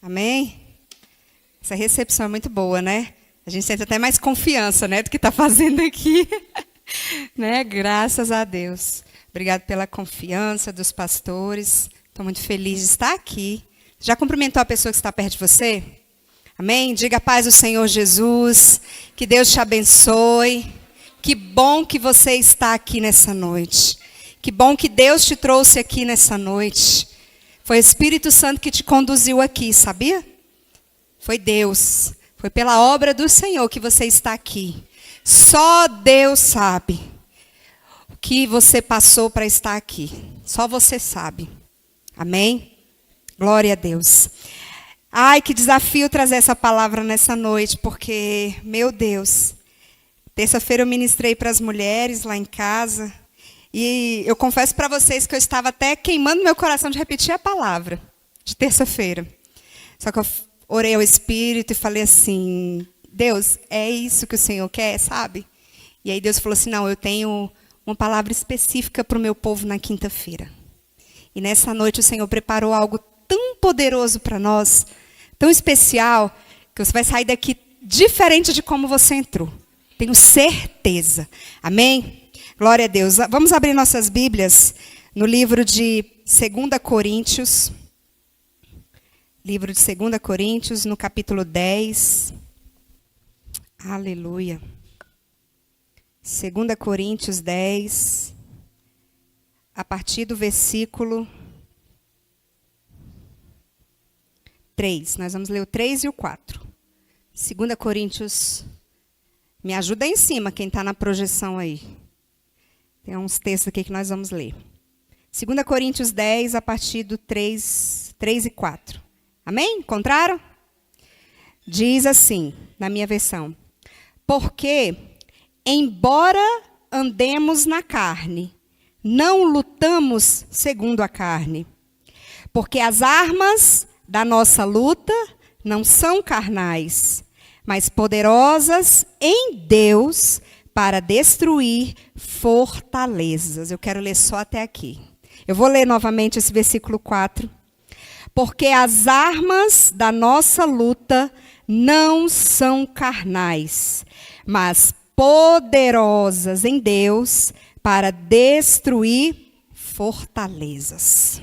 Amém? Essa recepção é muito boa, né? A gente sente até mais confiança, né, do que está fazendo aqui. Né? Graças a Deus. Obrigado pela confiança dos pastores. Estou muito feliz de estar aqui. Já cumprimentou a pessoa que está perto de você? Amém? Diga a paz do Senhor Jesus. Que Deus te abençoe. Que bom que você está aqui nessa noite. Que bom que Deus te trouxe aqui nessa noite. Foi o Espírito Santo que te conduziu aqui, sabia? Foi Deus. Foi pela obra do Senhor que você está aqui. Só Deus sabe o que você passou para estar aqui. Só você sabe. Amém? Glória a Deus. Ai, que desafio trazer essa palavra nessa noite, porque, meu Deus, terça-feira eu ministrei para as mulheres lá em casa. E eu confesso para vocês que eu estava até queimando meu coração de repetir a palavra de terça-feira. Só que eu orei ao Espírito e falei assim, Deus, é isso que o Senhor quer, sabe? E aí Deus falou assim, não, eu tenho uma palavra específica para o meu povo na quinta-feira. E nessa noite o Senhor preparou algo tão poderoso para nós, tão especial, que você vai sair daqui diferente de como você entrou. Tenho certeza. Amém? Glória a Deus. Vamos abrir nossas Bíblias no livro de 2 Coríntios. Livro de 2 Coríntios, no capítulo 10. Aleluia. 2 Coríntios 10, a partir do versículo 3. Nós vamos ler o 3 e o 4. 2 Coríntios, me ajuda aí em cima, quem está na projeção aí. Tem uns textos aqui que nós vamos ler. 2 Coríntios 10, a partir do 3 e 4. Amém? Encontraram? Diz assim, na minha versão. Porque, embora andemos na carne, não lutamos segundo a carne. Porque as armas da nossa luta não são carnais, mas poderosas em Deus para destruir fortalezas. Eu quero ler só até aqui. Eu vou ler novamente esse versículo 4. Porque as armas da nossa luta não são carnais, mas poderosas em Deus para destruir fortalezas.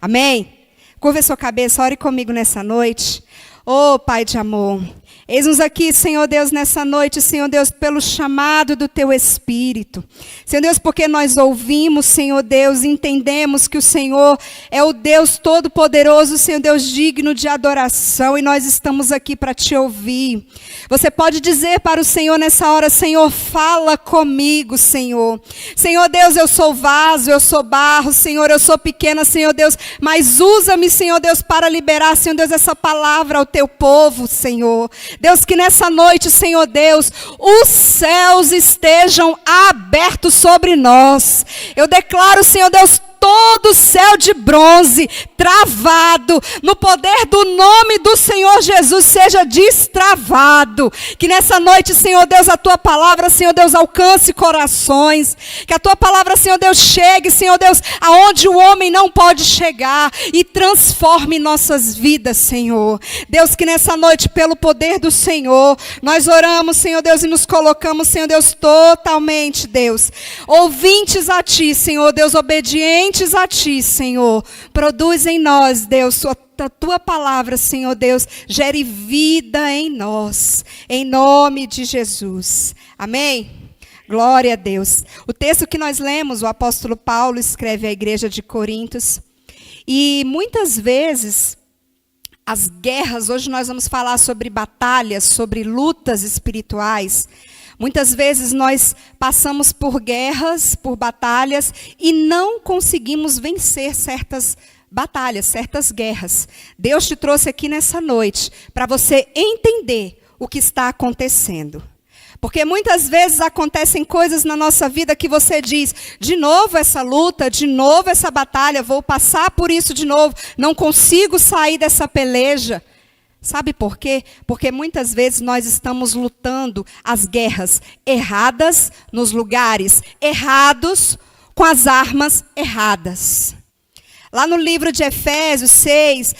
Amém? Curva a sua cabeça, ore comigo nessa noite. Oh, Pai de amor, eis-nos aqui, Senhor Deus, nessa noite, Senhor Deus, pelo chamado do Teu Espírito. Senhor Deus, porque nós ouvimos, Senhor Deus, entendemos que o Senhor é o Deus Todo-Poderoso, Senhor Deus, digno de adoração, e nós estamos aqui para Te ouvir. Você pode dizer para o Senhor nessa hora, Senhor, fala comigo, Senhor. Senhor Deus, eu sou vaso, eu sou barro, Senhor, eu sou pequena, Senhor Deus, mas usa-me, Senhor Deus, para liberar, Senhor Deus, essa palavra ao Teu povo, Senhor. Deus, que nessa noite, Senhor Deus, os céus estejam abertos sobre nós. Eu declaro, Senhor Deus, todo o céu de bronze travado, no poder do nome do Senhor Jesus, seja destravado. Que nessa noite, Senhor Deus, a Tua palavra, Senhor Deus, alcance corações. Que a Tua palavra, Senhor Deus, chegue, Senhor Deus, aonde o homem não pode chegar, e transforme nossas vidas, Senhor. Deus, que nessa noite, pelo poder do Senhor, nós oramos, Senhor Deus, e nos colocamos, Senhor Deus, totalmente, Deus, ouvintes a Ti, Senhor Deus, obedientes a Ti, Senhor. Produz em nós, Deus, a Tua palavra, Senhor Deus, gere vida em nós, em nome de Jesus. Amém? Glória a Deus. O texto que nós lemos, o apóstolo Paulo escreve à igreja de Coríntios, e muitas vezes as guerras, hoje nós vamos falar sobre batalhas, sobre lutas espirituais. Muitas vezes nós passamos por guerras, por batalhas, e não conseguimos vencer certas batalhas, certas guerras. Deus te trouxe aqui nessa noite para você entender o que está acontecendo. Porque muitas vezes acontecem coisas na nossa vida que você diz, de novo essa luta, de novo essa batalha, vou passar por isso de novo, não consigo sair dessa peleja. Sabe por quê? Porque muitas vezes nós estamos lutando as guerras erradas, nos lugares errados, com as armas erradas. Lá no livro de Efésios 6,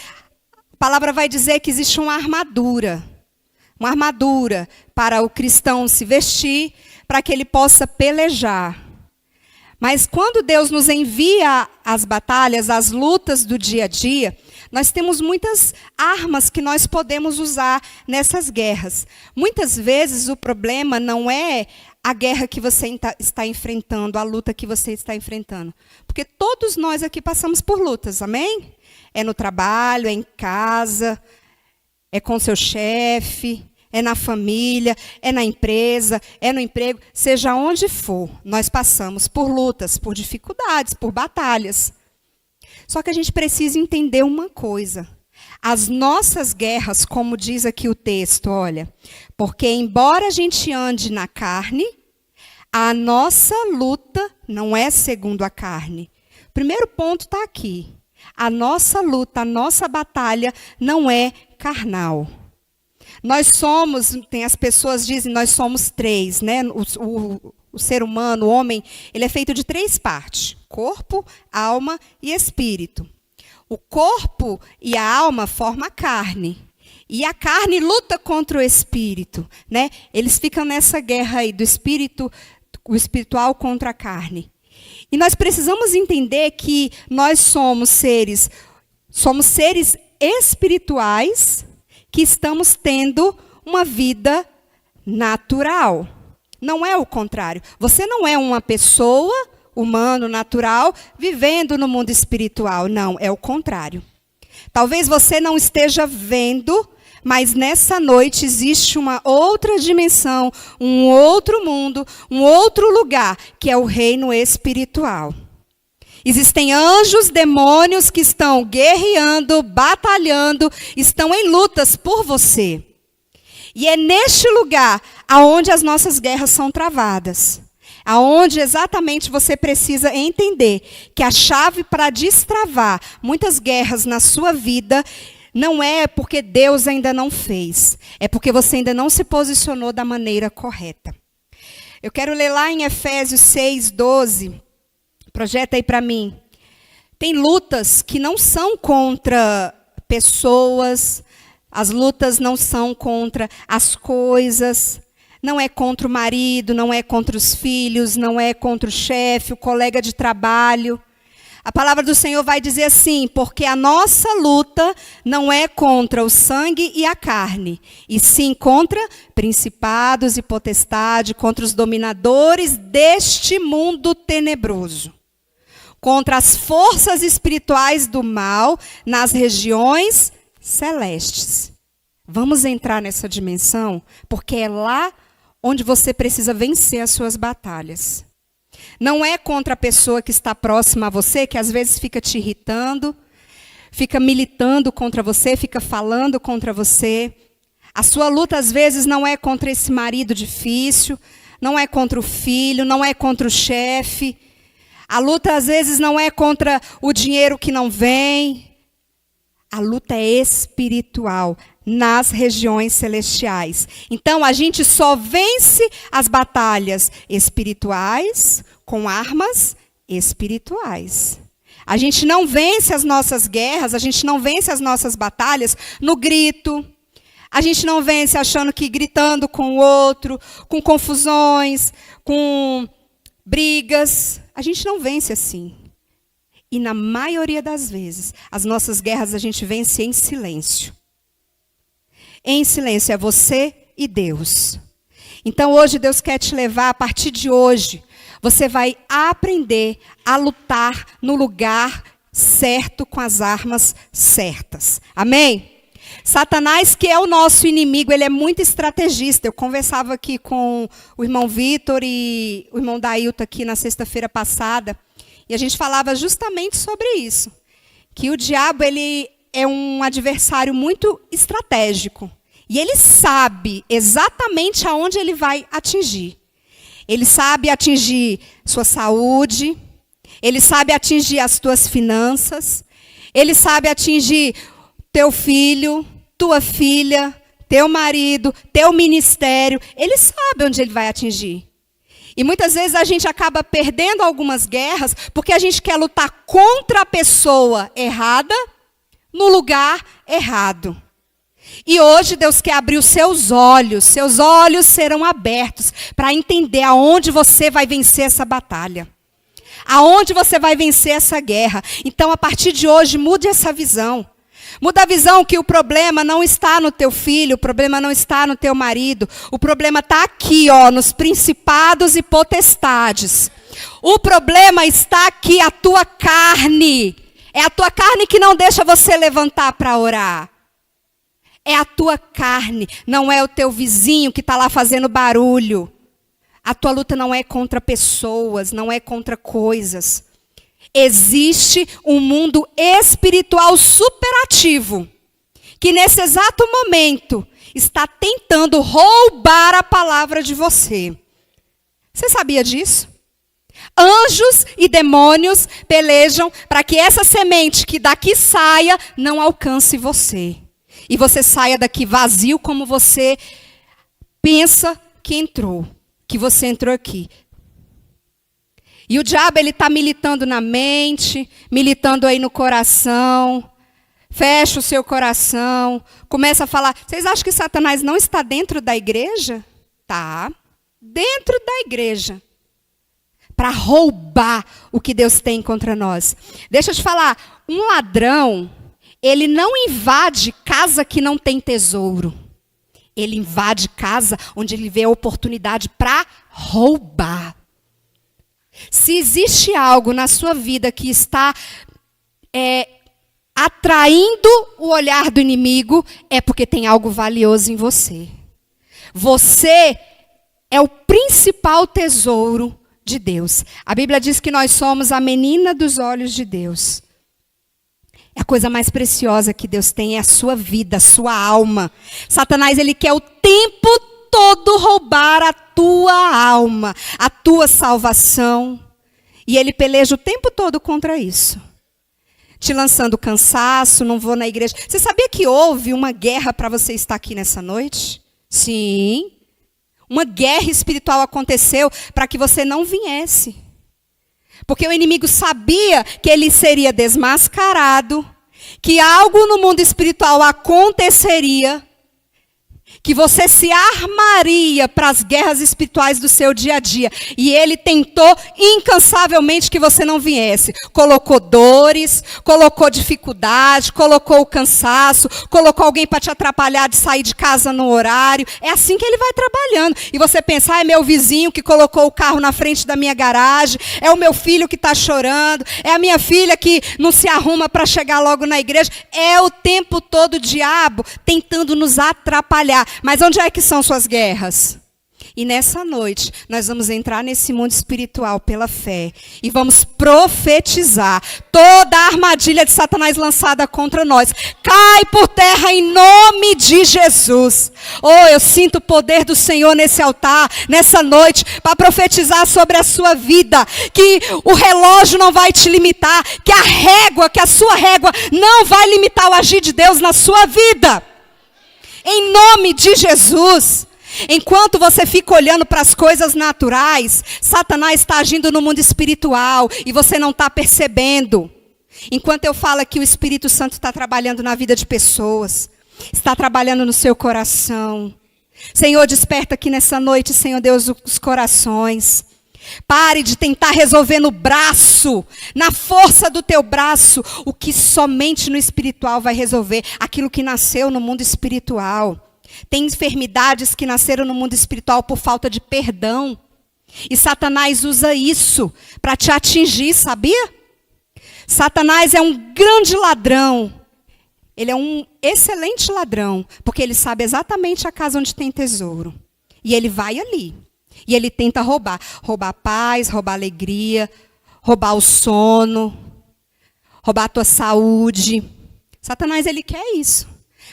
palavra vai dizer que existe uma armadura para o cristão se vestir, para que ele possa pelejar. Mas quando Deus nos envia as batalhas, as lutas do dia a dia, nós temos muitas armas que nós podemos usar nessas guerras. Muitas vezes o problema não é a guerra que você está enfrentando, a luta que você está enfrentando. Porque todos nós aqui passamos por lutas, amém? É no trabalho, é em casa, é com seu chefe, é na família, é na empresa, é no emprego, seja onde for, nós passamos por lutas, por dificuldades, por batalhas. Só que a gente precisa entender uma coisa. As nossas guerras, como diz aqui o texto, olha, porque embora a gente ande na carne, a nossa luta não é segundo a carne. O primeiro ponto está aqui. A nossa luta, a nossa batalha não é carnal. Nós somos, tem as pessoas dizem, nós somos três, né? O ser humano, o homem, ele é feito de três partes: corpo, alma e espírito. O corpo e a alma formam a carne. E a carne luta contra o espírito, né? Eles ficam nessa guerra aí do espírito, o espiritual contra a carne. E nós precisamos entender que nós somos seres espirituais que estamos tendo uma vida natural. Não é o contrário. Você não é uma pessoa, humano, natural, vivendo no mundo espiritual. Não, é o contrário. Talvez você não esteja vendo, mas nessa noite existe uma outra dimensão, um outro mundo, um outro lugar, que é o reino espiritual. Existem anjos, demônios que estão guerreando, batalhando, estão em lutas por você. E é neste lugar aonde as nossas guerras são travadas. Aonde exatamente você precisa entender que a chave para destravar muitas guerras na sua vida não é porque Deus ainda não fez. É porque você ainda não se posicionou da maneira correta. Eu quero ler lá em Efésios 6:12. Projeta aí para mim. Tem lutas que não são contra pessoas, as lutas não são contra as coisas, não é contra o marido, não é contra os filhos, não é contra o chefe, o colega de trabalho. A palavra do Senhor vai dizer assim: porque a nossa luta não é contra o sangue e a carne, e sim contra principados e potestades, contra os dominadores deste mundo tenebroso, contra as forças espirituais do mal nas regiões celestes. Vamos entrar nessa dimensão, porque é lá onde você precisa vencer as suas batalhas. Não é contra a pessoa que está próxima a você, que às vezes fica te irritando, fica militando contra você, fica falando contra você. A sua luta às vezes não é contra esse marido difícil, não é contra o filho, não é contra o chefe. A luta às vezes não é contra o dinheiro que não vem. A luta é espiritual, nas regiões celestiais. Então, a gente só vence as batalhas espirituais com armas espirituais. A gente não vence as nossas guerras, a gente não vence as nossas batalhas no grito. A gente não vence achando que gritando com o outro, com confusões, com brigas. A gente não vence assim. E na maioria das vezes, as nossas guerras a gente vence em silêncio. Em silêncio, é você e Deus. Então hoje Deus quer te levar, a partir de hoje, você vai aprender a lutar no lugar certo, com as armas certas. Amém? Satanás, que é o nosso inimigo, ele é muito estrategista. Eu conversava aqui com o irmão Vitor e o irmão Dailton aqui na sexta-feira passada, e a gente falava justamente sobre isso. Que o diabo, ele é um adversário muito estratégico. E ele sabe exatamente aonde ele vai atingir. Ele sabe atingir sua saúde, ele sabe atingir as tuas finanças, ele sabe atingir teu filho, tua filha, teu marido, teu ministério. Ele sabe onde ele vai atingir. E muitas vezes a gente acaba perdendo algumas guerras porque a gente quer lutar contra a pessoa errada, no lugar errado. E hoje Deus quer abrir os seus olhos serão abertos para entender aonde você vai vencer essa batalha. Aonde você vai vencer essa guerra. Então, a partir de hoje, mude essa visão. Muda a visão que o problema não está no teu filho, o problema não está no teu marido. O problema está aqui, nos principados e potestades. O problema está aqui, a tua carne. É a tua carne que não deixa você levantar para orar. É a tua carne, não é o teu vizinho que está lá fazendo barulho. A tua luta não é contra pessoas, não é contra coisas. Existe um mundo espiritual superativo, que nesse exato momento está tentando roubar a palavra de você. Você sabia disso? Anjos e demônios pelejam para que essa semente que daqui saia não alcance você. E você saia daqui vazio como você pensa que entrou. Que você entrou aqui. E o diabo, ele está militando na mente, militando aí no coração. Fecha o seu coração. Começa a falar, vocês acham que Satanás não está dentro da igreja? Tá. Dentro da igreja. Para roubar o que Deus tem contra nós. Deixa eu te falar, um ladrão, ele não invade casa que não tem tesouro. Ele invade casa onde ele vê a oportunidade para roubar. Se existe algo na sua vida que está atraindo o olhar do inimigo, é porque tem algo valioso em você. Você é o principal tesouro de Deus. A Bíblia diz que nós somos a menina dos olhos de Deus. A coisa mais preciosa que Deus tem é a sua vida, a sua alma. Satanás, ele quer o tempo todo roubar a tua alma, a tua salvação. E ele peleja o tempo todo contra isso. Te lançando cansaço, não vou na igreja. Você sabia que houve uma guerra para você estar aqui nessa noite? Sim. Uma guerra espiritual aconteceu para que você não viesse. Porque o inimigo sabia que ele seria desmascarado, que algo no mundo espiritual aconteceria, que você se armaria para as guerras espirituais do seu dia a dia. E ele tentou incansavelmente que você não viesse. Colocou dores, colocou dificuldade, colocou o cansaço, colocou alguém para te atrapalhar de sair de casa no horário. É assim que ele vai trabalhando. E você pensa, é meu vizinho que colocou o carro na frente da minha garagem, é o meu filho que está chorando, é a minha filha que não se arruma para chegar logo na igreja. É o tempo todo o diabo tentando nos atrapalhar. Mas onde é que são suas guerras? E nessa noite, nós vamos entrar nesse mundo espiritual pela fé. E vamos profetizar. Toda a armadilha de Satanás lançada contra nós cai por terra em nome de Jesus. Oh, eu sinto o poder do Senhor nesse altar, nessa noite, para profetizar sobre a sua vida. Que o relógio não vai te limitar. Que a sua régua não vai limitar o agir de Deus na sua vida. Em nome de Jesus. Enquanto você fica olhando para as coisas naturais, Satanás está agindo no mundo espiritual e você não está percebendo. Enquanto eu falo aqui, o Espírito Santo está trabalhando na vida de pessoas, está trabalhando no seu coração. Senhor, desperta aqui nessa noite, Senhor Deus, os corações. Pare de tentar resolver no braço, na força do teu braço, o que somente no espiritual vai resolver, aquilo que nasceu no mundo espiritual. Tem enfermidades que nasceram no mundo espiritual por falta de perdão. E Satanás usa isso para te atingir, sabia? Satanás é um grande ladrão. Ele é um excelente ladrão, porque ele sabe exatamente a casa onde tem tesouro. E ele vai ali. E ele tenta roubar. Roubar a paz, roubar a alegria, roubar o sono, roubar a tua saúde. Satanás, ele quer isso.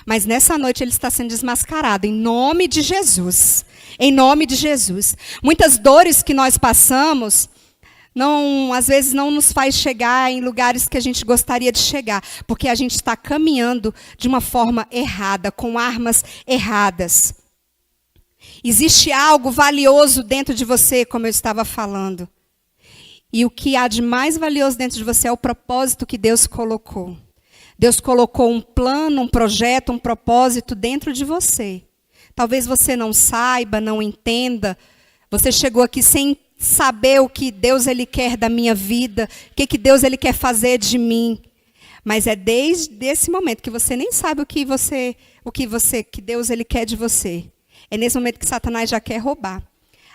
Mas nessa noite ele está sendo desmascarado, em nome de Jesus. Em nome de Jesus. Muitas dores que nós passamos, às vezes não nos faz chegar em lugares que a gente gostaria de chegar. Porque a gente está caminhando de uma forma errada, com armas erradas. Existe algo valioso dentro de você, como eu estava falando. E o que há de mais valioso dentro de você é o propósito que Deus colocou. Deus colocou um plano, um projeto, um propósito dentro de você. Talvez você não saiba, não entenda. Você chegou aqui sem saber o que Deus ele quer da minha vida, o que Deus ele quer fazer de mim. Mas é desde esse momento que você nem sabe que Deus ele quer de você. É nesse momento que Satanás já quer roubar.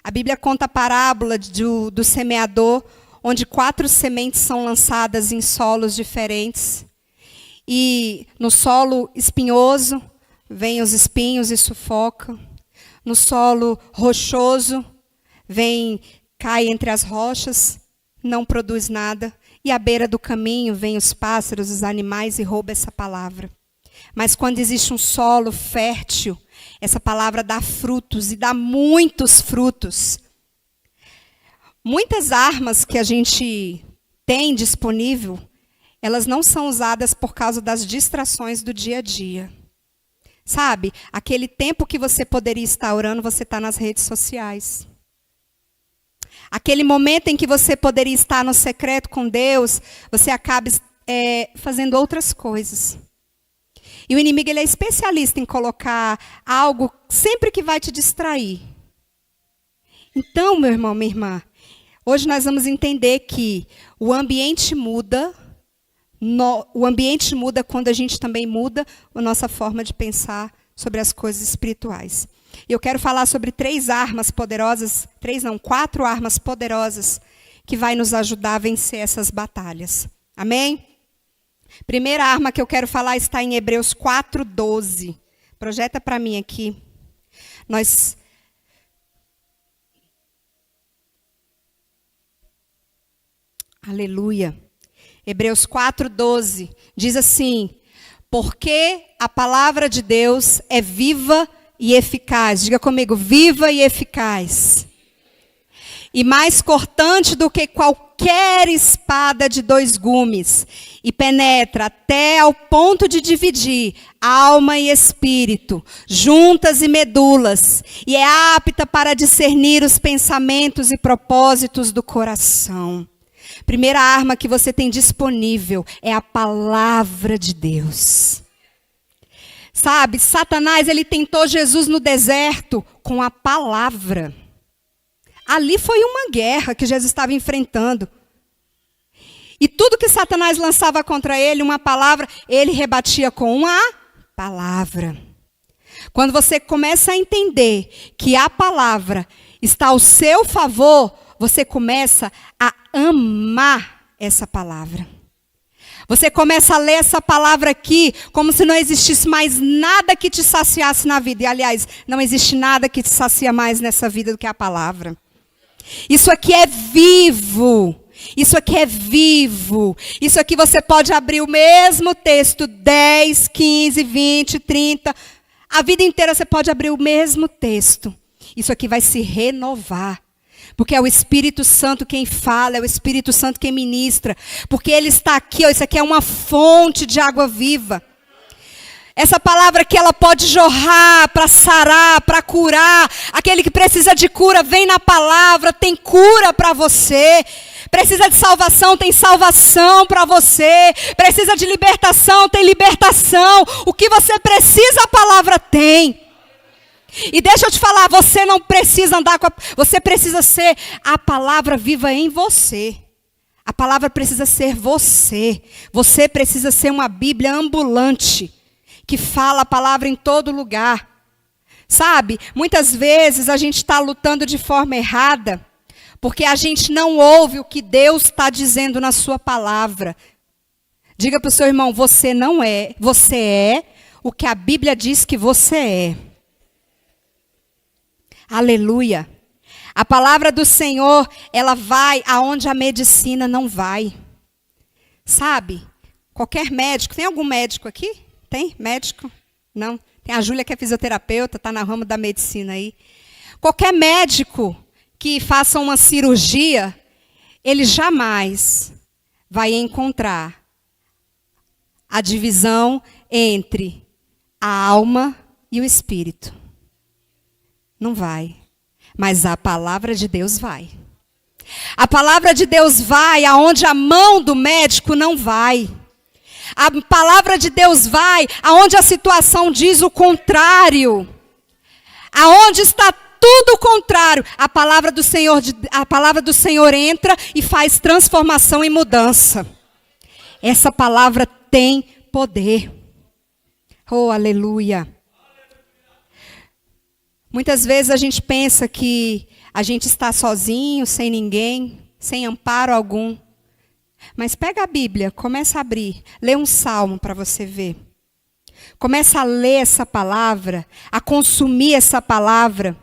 A Bíblia conta a parábola do semeador, onde 4 sementes são lançadas em solos diferentes. E no solo espinhoso, vêm os espinhos e sufocam. No solo rochoso, cai entre as rochas, não produz nada. E à beira do caminho, vêm os pássaros, os animais e roubam essa palavra. Mas quando existe um solo fértil, essa palavra dá frutos e dá muitos frutos. Muitas armas que a gente tem disponível, elas não são usadas por causa das distrações do dia a dia. Sabe, aquele tempo que você poderia estar orando, você está nas redes sociais. Aquele momento em que você poderia estar no secreto com Deus, você acaba fazendo outras coisas. E o inimigo ele é especialista em colocar algo sempre que vai te distrair. Então, meu irmão, minha irmã, hoje nós vamos entender que o ambiente muda. O ambiente muda quando a gente também muda a nossa forma de pensar sobre as coisas espirituais. Eu quero falar sobre 4 armas poderosas que vai nos ajudar a vencer essas batalhas. Amém? Primeira arma que eu quero falar está em Hebreus 4:12. Projeta para mim aqui. Aleluia. Hebreus 4:12 diz assim: porque a palavra de Deus é viva e eficaz. Diga comigo, viva e eficaz. E mais cortante do que qualquer espada de 2 gumes. E penetra até ao ponto de dividir alma e espírito, juntas e medulas. E é apta para discernir os pensamentos e propósitos do coração. Primeira arma que você tem disponível é a palavra de Deus. Sabe, Satanás ele tentou Jesus no deserto com a palavra. Ali foi uma guerra que Jesus estava enfrentando. E tudo que Satanás lançava contra ele, uma palavra, ele rebatia com uma palavra. Quando você começa a entender que a palavra está ao seu favor, você começa a amar essa palavra. Você começa a ler essa palavra aqui como se não existisse mais nada que te saciasse na vida. E, aliás, não existe nada que te sacia mais nessa vida do que a palavra. Isso aqui é vivo. Isso aqui é vivo. Isso aqui você pode abrir o mesmo texto 10, 15, 20, 30. A vida inteira você pode abrir o mesmo texto. Isso aqui vai se renovar. Porque é o Espírito Santo quem fala, é o Espírito Santo quem ministra. Porque Ele está aqui, ó, isso aqui é uma fonte de água viva. Essa palavra que ela pode jorrar para sarar, para curar. Aquele que precisa de cura, vem na palavra, tem cura para você. Precisa de salvação, tem salvação para você. Precisa de libertação, tem libertação. O que você precisa, a palavra tem. E deixa eu te falar, você não precisa andar com você precisa ser a palavra viva em você. A palavra precisa ser você. Você precisa ser uma Bíblia ambulante, que fala a palavra em todo lugar. Sabe, muitas vezes a gente está lutando de forma errada, porque a gente não ouve o que Deus está dizendo na sua palavra. Diga para o seu irmão, você é o que a Bíblia diz que você é. Aleluia. A palavra do Senhor, ela vai aonde a medicina não vai. Sabe? Qualquer médico, tem algum médico aqui? Tem médico? Não. Tem a Júlia que é fisioterapeuta, está no ramo da medicina aí. Qualquer médico que faça uma cirurgia, ele jamais vai encontrar a divisão entre a alma e o espírito. Não vai. Mas a palavra de Deus vai. A palavra de Deus vai aonde a mão do médico não vai. A palavra de Deus vai aonde a situação diz o contrário. Aonde está tudo o contrário, a palavra do Senhor entra e faz transformação e mudança. Essa palavra tem poder. Oh, aleluia. Muitas vezes a gente pensa que a gente está sozinho, sem ninguém, sem amparo algum. Mas pega a Bíblia, começa a abrir, lê um salmo para você ver. Começa a ler essa palavra, a consumir essa palavra.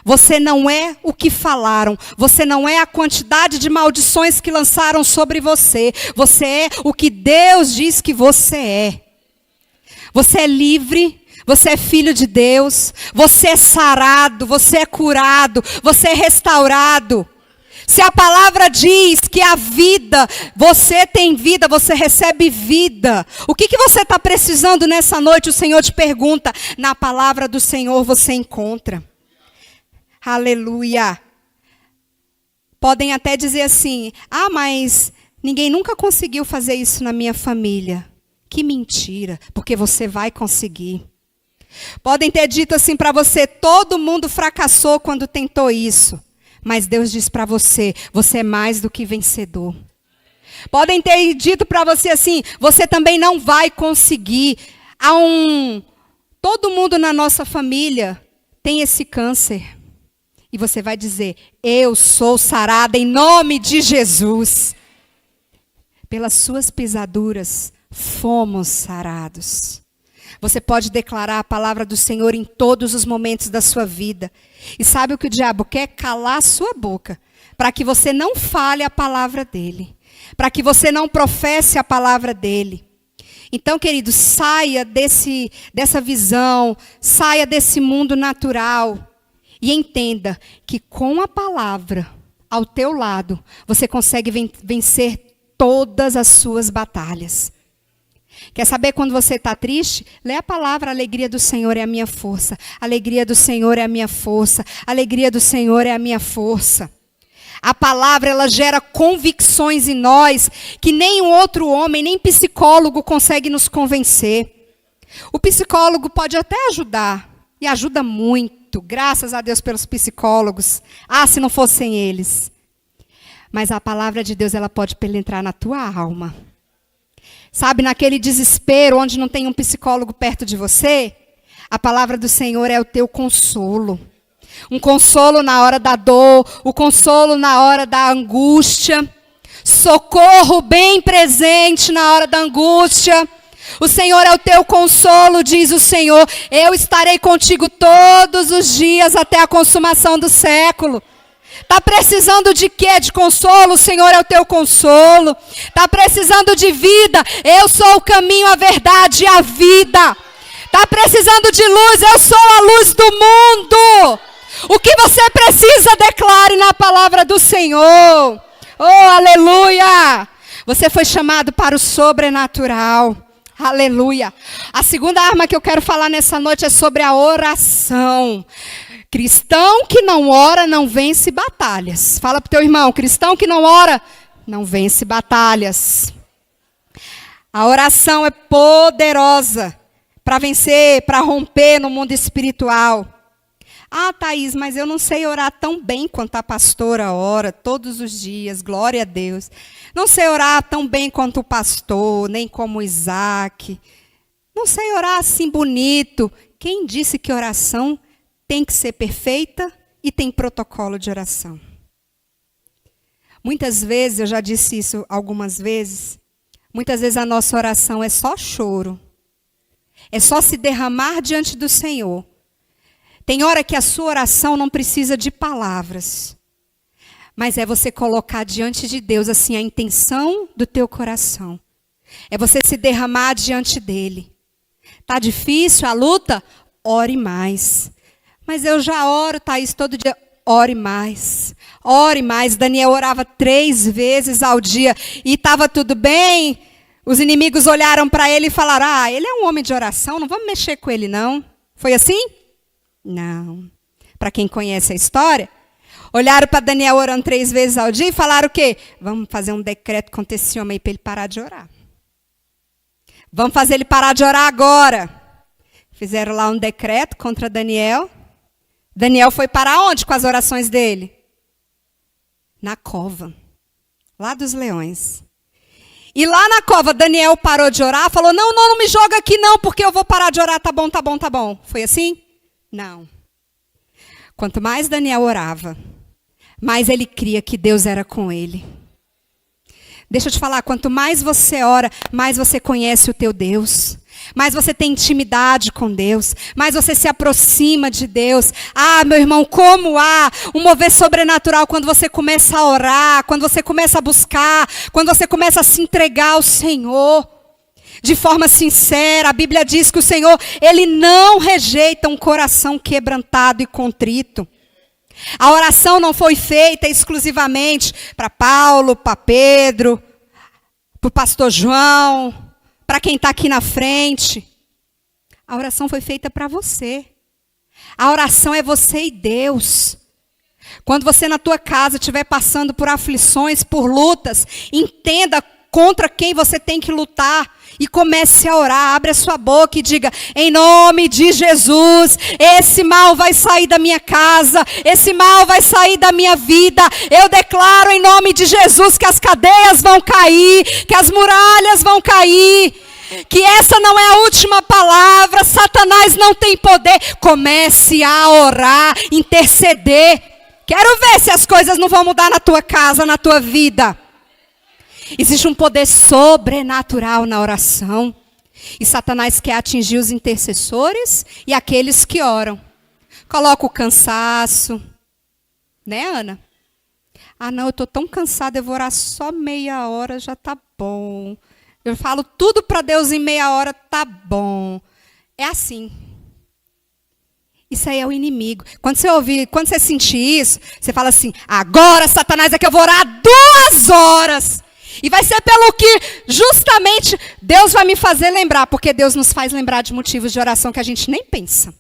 Você não é o que falaram. Você não é a quantidade de maldições que lançaram sobre você. Você é o que Deus diz que você é. Você é livre. Você é filho de Deus. Você é sarado. Você é curado. Você é restaurado. Se a palavra diz que a vida, você tem vida, você recebe vida. O que você está precisando nessa noite? O Senhor te pergunta. Na palavra do Senhor você encontra. Aleluia. Podem até dizer assim, mas ninguém nunca conseguiu fazer isso na minha família. Que mentira, porque você vai conseguir. Podem ter dito assim para você, todo mundo fracassou quando tentou isso. Mas Deus diz para você, você é mais do que vencedor. Podem ter dito para você assim, você também não vai conseguir. Todo mundo na nossa família tem esse câncer. E você vai dizer, eu sou sarada em nome de Jesus. Pelas suas pisaduras, fomos sarados. Você pode declarar a palavra do Senhor em todos os momentos da sua vida. E sabe o que o diabo quer? Calar a sua boca. Para que você não fale a palavra dele. Para que você não professe a palavra dele. Então, querido, saia dessa visão. Saia desse mundo natural. E entenda que com a palavra ao teu lado, você consegue vencer todas as suas batalhas. Quer saber quando você está triste? Lê a palavra, a alegria do Senhor é a minha força. A alegria do Senhor é a minha força. A alegria do Senhor é a minha força. A palavra, ela gera convicções em nós que nem um outro homem, nem psicólogo consegue nos convencer. O psicólogo pode até ajudar, e ajuda muito. Graças a Deus pelos psicólogos. Se não fossem eles. Mas a palavra de Deus, ela pode penetrar na tua alma. Sabe, naquele desespero, onde não tem um psicólogo perto de você, a palavra do Senhor é o teu consolo. Um consolo na hora da dor, o consolo na hora da angústia. Socorro bem presente na hora da angústia. O Senhor é o teu consolo, diz o Senhor. Eu estarei contigo todos os dias até a consumação do século. Está precisando de quê? De consolo? O Senhor é o teu consolo. Está precisando de vida? Eu sou o caminho, a verdade e a vida. Está precisando de luz? Eu sou a luz do mundo. O que você precisa, declare na palavra do Senhor. Oh, aleluia! Você foi chamado para o sobrenatural. Aleluia. A segunda arma que eu quero falar nessa noite é sobre a oração. Cristão que não ora não vence batalhas. Fala para o teu irmão, cristão que não ora não vence batalhas. A oração é poderosa para vencer, para romper no mundo espiritual. Thaís, mas eu não sei orar tão bem quanto a pastora ora todos os dias, glória a Deus. Não sei orar tão bem quanto o pastor, nem como Isaac. Não sei orar assim bonito. Quem disse que oração tem que ser perfeita e tem protocolo de oração? Muitas vezes, eu já disse isso algumas vezes, muitas vezes a nossa oração é só choro. É só se derramar diante do Senhor. Tem hora que a sua oração não precisa de palavras. Mas é você colocar diante de Deus assim a intenção do teu coração. É você se derramar diante dele. Tá difícil a luta? Ore mais. Mas eu já oro, Thaís, todo dia. Ore mais. Ore mais. Daniel orava 3 vezes ao dia. E estava tudo bem. Os inimigos olharam para ele e falaram, ele é um homem de oração, não vamos mexer com ele não. Foi assim? Não. Para quem conhece a história, olharam para Daniel orando 3 vezes ao dia e falaram o quê? Vamos fazer um decreto contra esse homem aí para ele parar de orar. Vamos fazer ele parar de orar agora. Fizeram lá um decreto contra Daniel. Daniel foi para onde com as orações dele? Na cova, lá dos leões. E lá na cova, Daniel parou de orar, falou, não me joga aqui não, porque eu vou parar de orar, tá bom. Foi assim? Não. Quanto mais Daniel orava, mais ele cria que Deus era com ele. Deixa eu te falar, quanto mais você ora, mais você conhece o teu Deus. Mais você tem intimidade com Deus, mais você se aproxima de Deus. Ah, meu irmão, como há um mover sobrenatural quando você começa a orar, quando você começa a buscar, quando você começa a se entregar ao Senhor de forma sincera. A Bíblia diz que o Senhor, Ele não rejeita um coração quebrantado e contrito. A oração não foi feita exclusivamente para Paulo, para Pedro, para o pastor João, para quem está aqui na frente. A oração foi feita para você. A oração é você e Deus. Quando você na tua casa estiver passando por aflições, por lutas, entenda contra quem você tem que lutar. E comece a orar, abre a sua boca e diga, em nome de Jesus, esse mal vai sair da minha casa, esse mal vai sair da minha vida. Eu declaro em nome de Jesus que as cadeias vão cair, que as muralhas vão cair, que essa não é a última palavra, Satanás não tem poder. Comece a orar, interceder. Quero ver se as coisas não vão mudar na tua casa, na tua vida. Existe um poder sobrenatural na oração. E Satanás quer atingir os intercessores e aqueles que oram. Coloca o cansaço. Né, Ana? Ah, não, eu estou tão cansada, eu vou orar só meia hora, já está bom. Eu falo tudo para Deus em meia hora, tá bom. É assim. Isso aí é o inimigo. Quando você sentir isso, você fala assim, agora, Satanás, é que eu vou orar 2 horas. E vai ser pelo que justamente Deus vai me fazer lembrar, porque Deus nos faz lembrar de motivos de oração que a gente nem pensa.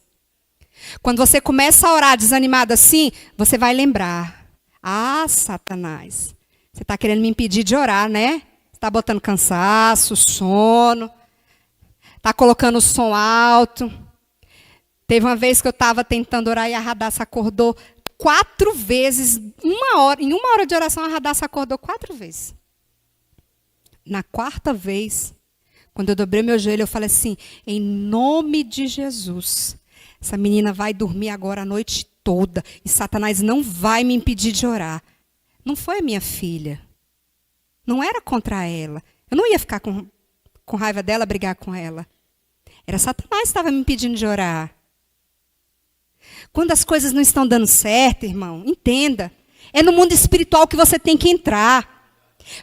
Quando você começa a orar desanimado assim, você vai lembrar. Ah, Satanás, você está querendo me impedir de orar, né? Está botando cansaço, sono, está colocando o som alto. Teve uma vez que eu estava tentando orar e a Radassa acordou 4 vezes, em uma hora de oração a Radassa acordou 4 vezes. Na 4ª vez, quando eu dobrei meu joelho, eu falei assim, em nome de Jesus, essa menina vai dormir agora a noite toda e Satanás não vai me impedir de orar. Não foi a minha filha. Não era contra ela. Eu não ia ficar com raiva dela, brigar com ela. Era Satanás que estava me impedindo de orar. Quando as coisas não estão dando certo, irmão, entenda. É no mundo espiritual que você tem que entrar.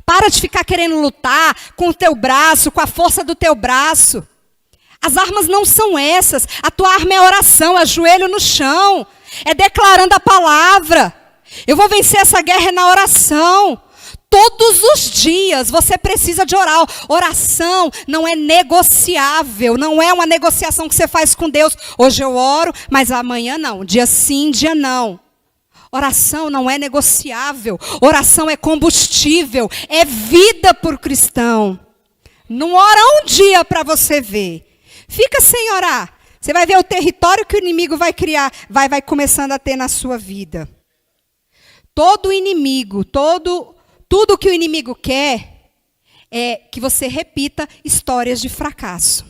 Para de ficar querendo lutar com o teu braço, com a força do teu braço. As armas não são essas. A tua arma é oração, é joelho no chão. É declarando a palavra. Eu vou vencer essa guerra na oração. Todos os dias você precisa de orar. Oração não é negociável. Não é uma negociação que você faz com Deus. Hoje eu oro, mas amanhã não. Dia sim, dia não. Oração não é negociável. Oração é combustível. É vida para o cristão. Não ora um dia para você ver. Fica sem orar. Você vai ver o território que o inimigo vai criar. Vai começando a ter na sua vida. Todo inimigo, tudo que o inimigo quer é que você repita histórias de fracasso.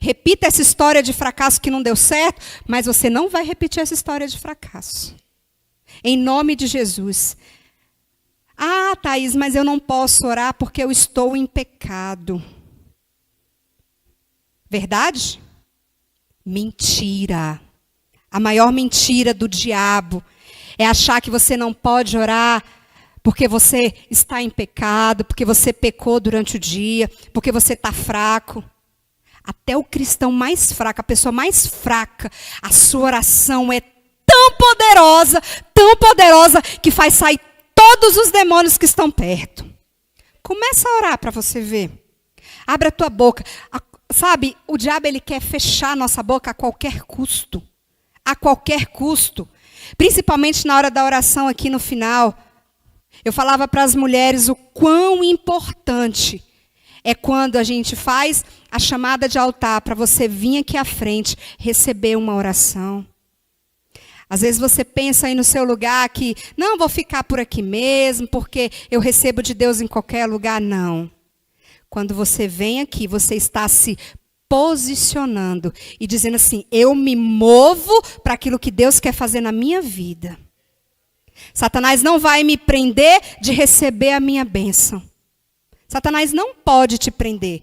Repita essa história de fracasso que não deu certo, mas você não vai repetir essa história de fracasso. Em nome de Jesus. Ah, Thaís, mas eu não posso orar porque eu estou em pecado. Verdade? Mentira. A maior mentira do diabo é achar que você não pode orar porque você está em pecado, porque você pecou durante o dia, porque você está fraco. Até o cristão mais fraco, a pessoa mais fraca, a sua oração é tão poderosa, que faz sair todos os demônios que estão perto. Começa a orar para você ver. Abre a tua boca. Sabe, o diabo ele quer fechar a nossa boca a qualquer custo. A qualquer custo. Principalmente na hora da oração aqui no final. Eu falava para as mulheres o quão importante É quando a gente faz a chamada de altar para você vir aqui à frente receber uma oração. Às vezes você pensa aí no seu lugar que, não, vou ficar por aqui mesmo, porque eu recebo de Deus em qualquer lugar. Não. Quando você vem aqui, você está se posicionando e dizendo assim, eu me movo para aquilo que Deus quer fazer na minha vida. Satanás não vai me prender de receber a minha bênção. Satanás não pode te prender.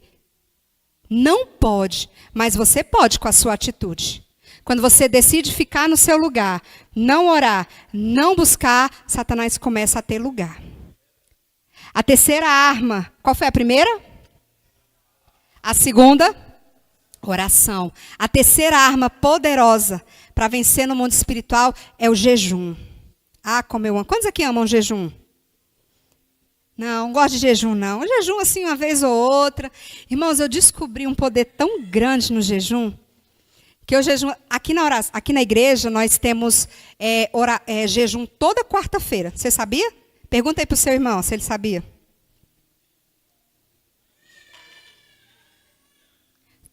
Não pode, mas você pode com a sua atitude. Quando você decide ficar no seu lugar, não orar, não buscar, Satanás começa a ter lugar. A terceira arma, qual foi a primeira? A segunda, oração. A terceira arma poderosa para vencer no mundo espiritual é o jejum. Ah, como eu amo. Quantos aqui amam jejum? Não gosto de jejum, não. Jejum assim uma vez ou outra. Irmãos, eu descobri um poder tão grande no jejum, que o jejum, aqui na igreja, nós temos jejum toda quarta-feira. Você sabia? Pergunta aí para o seu irmão se ele sabia.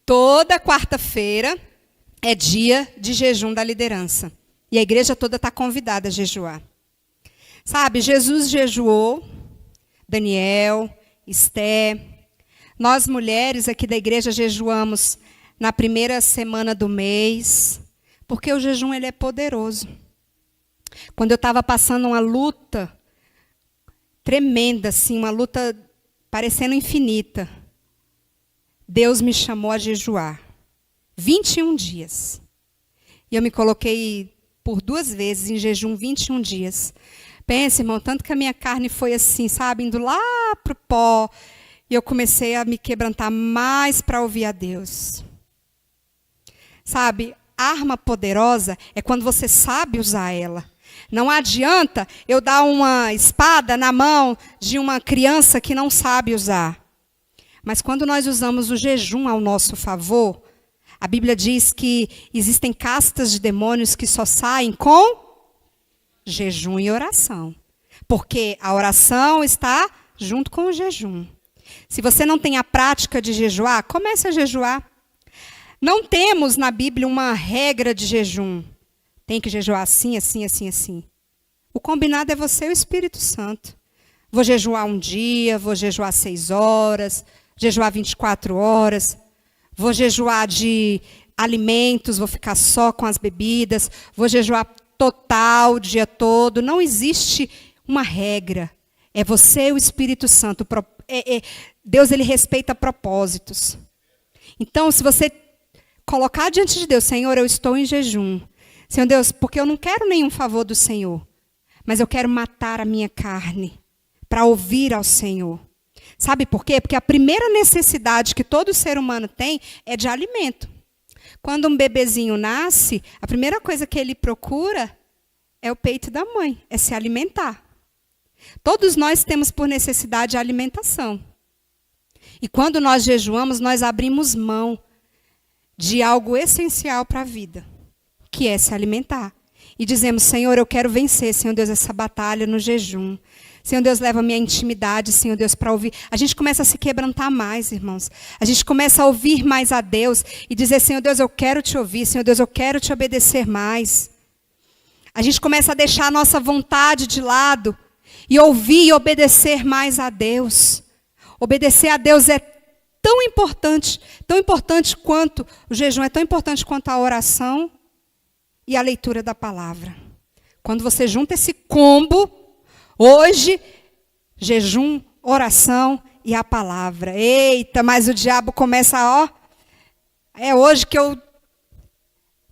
Toda quarta-feira é dia de jejum da liderança. E a igreja toda está convidada a jejuar. Sabe, Jesus jejuou, Daniel, Esté. Nós mulheres aqui da igreja jejuamos na primeira semana do mês, porque o jejum ele é poderoso. Quando eu estava passando uma luta tremenda, assim, uma luta parecendo infinita, Deus me chamou a jejuar. 21 dias. E eu me coloquei por 2 vezes em jejum 21 dias. Pensa, irmão, tanto que a minha carne foi assim, sabe, indo lá para o pó. E eu comecei a me quebrantar mais para ouvir a Deus. Sabe, arma poderosa é quando você sabe usar ela. Não adianta eu dar uma espada na mão de uma criança que não sabe usar. Mas quando nós usamos o jejum ao nosso favor, a Bíblia diz que existem castas de demônios que só saem com jejum e oração. Porque a oração está junto com o jejum. Se você não tem a prática de jejuar, comece a jejuar. Não temos na Bíblia uma regra de jejum. Tem que jejuar assim, assim, assim, assim. O combinado é você e o Espírito Santo. Vou jejuar um dia, vou jejuar 6 horas, jejuar 24 horas. Vou jejuar de alimentos, vou ficar só com as bebidas. Vou jejuar total o dia todo. Não existe uma regra. É você e o Espírito Santo. Deus ele respeita propósitos. Então, se você colocar diante de Deus, Senhor, eu estou em jejum. Senhor Deus, porque eu não quero nenhum favor do Senhor, mas eu quero matar a minha carne para ouvir ao Senhor. Sabe por quê? Porque a primeira necessidade que todo ser humano tem é de alimento. Quando um bebezinho nasce, a primeira coisa que ele procura é o peito da mãe, é se alimentar. Todos nós temos por necessidade a alimentação. E quando nós jejuamos, nós abrimos mão de algo essencial para a vida, que é se alimentar. E dizemos, Senhor, eu quero vencer, Senhor Deus, essa batalha no jejum. Senhor Deus, leva a minha intimidade, Senhor Deus, para ouvir. A gente começa a se quebrantar mais, irmãos. A gente começa a ouvir mais a Deus e dizer, Senhor Deus, eu quero te ouvir. Senhor Deus, eu quero te obedecer mais. A gente começa a deixar a nossa vontade de lado e ouvir e obedecer mais a Deus. Obedecer a Deus é tão importante quanto o jejum, é tão importante quanto a oração e a leitura da palavra. Quando você junta esse combo, hoje, jejum, oração e a palavra. Eita, mas o diabo começa, ó, é hoje que eu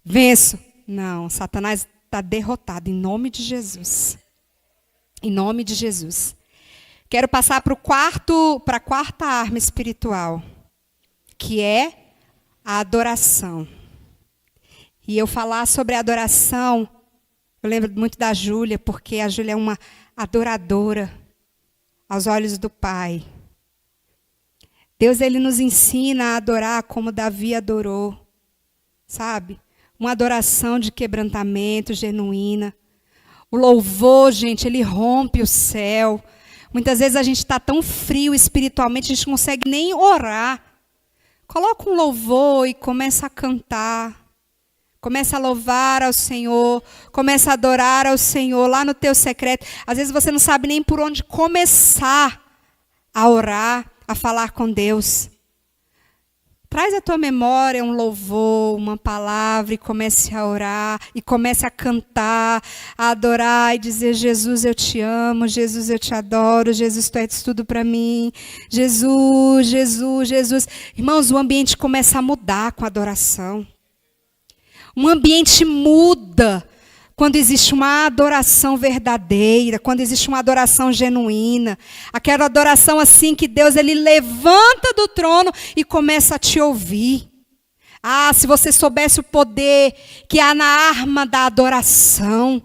venço. Não, Satanás está derrotado em nome de Jesus. Em nome de Jesus. Quero passar para a quarta arma espiritual, que é a adoração. E eu falar sobre a adoração, eu lembro muito da Júlia, porque a Júlia é uma adoradora aos olhos do Pai. Deus ele nos ensina a adorar como Davi adorou, sabe? Uma adoração de quebrantamento genuína. O louvor, gente, ele rompe o céu. Muitas vezes a gente está tão frio espiritualmente, a gente não consegue nem orar. Coloca um louvor e começa a cantar. Começa a louvar ao Senhor. Começa a adorar ao Senhor lá no teu secreto. Às vezes você não sabe nem por onde começar a orar, a falar com Deus. Traz à tua memória um louvor, uma palavra e comece a orar, e comece a cantar, a adorar e dizer: Jesus, eu te amo, Jesus, eu te adoro, Jesus, tu és tudo para mim, Jesus, Jesus, Jesus. Irmãos, o ambiente começa a mudar com a adoração. Um ambiente muda quando existe uma adoração verdadeira, quando existe uma adoração genuína. Aquela adoração assim que Deus ele levanta do trono e começa a te ouvir. Ah, se você soubesse o poder que há na arma da adoração,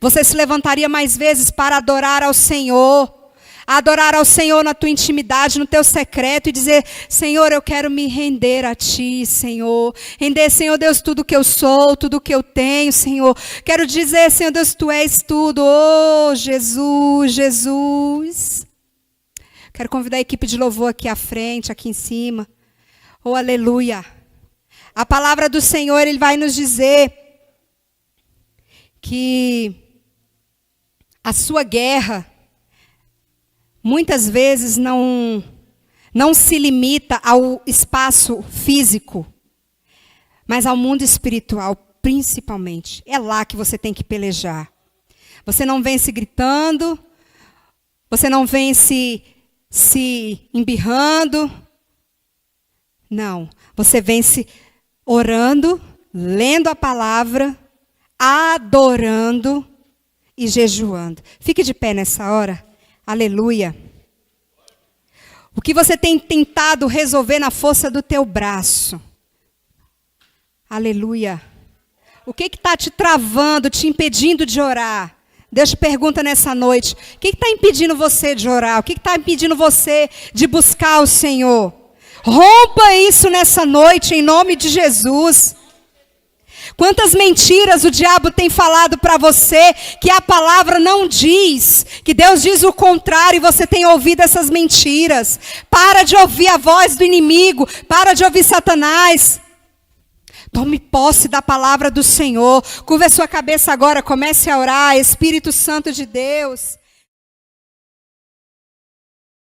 você se levantaria mais vezes para adorar ao Senhor. Adorar ao Senhor na tua intimidade, no teu secreto e dizer: Senhor, eu quero me render a Ti, Senhor. Render, Senhor Deus, tudo que eu sou, tudo que eu tenho, Senhor. Quero dizer, Senhor Deus, Tu és tudo. Oh, Jesus, Jesus. Quero convidar a equipe de louvor aqui à frente, aqui em cima. Oh, aleluia. A palavra do Senhor, Ele vai nos dizer que a sua guerra muitas vezes não se limita ao espaço físico, mas ao mundo espiritual, principalmente. É lá que você tem que pelejar. Você não vence gritando, você não vence se embirrando. Não, você vence orando, lendo a palavra, adorando e jejuando. Fique de pé nessa hora. Aleluia. O que você tem tentado resolver na força do teu braço? Aleluia. O que está te travando, te impedindo de orar? Deus te pergunta nessa noite. O que está impedindo você de orar? O que está impedindo você de buscar o Senhor? Rompa isso nessa noite, em nome de Jesus. Quantas mentiras o diabo tem falado para você que a palavra não diz, que Deus diz o contrário e você tem ouvido essas mentiras. Para de ouvir a voz do inimigo, para de ouvir Satanás. Tome posse da palavra do Senhor. Curva a sua cabeça agora, comece a orar. Espírito Santo de Deus.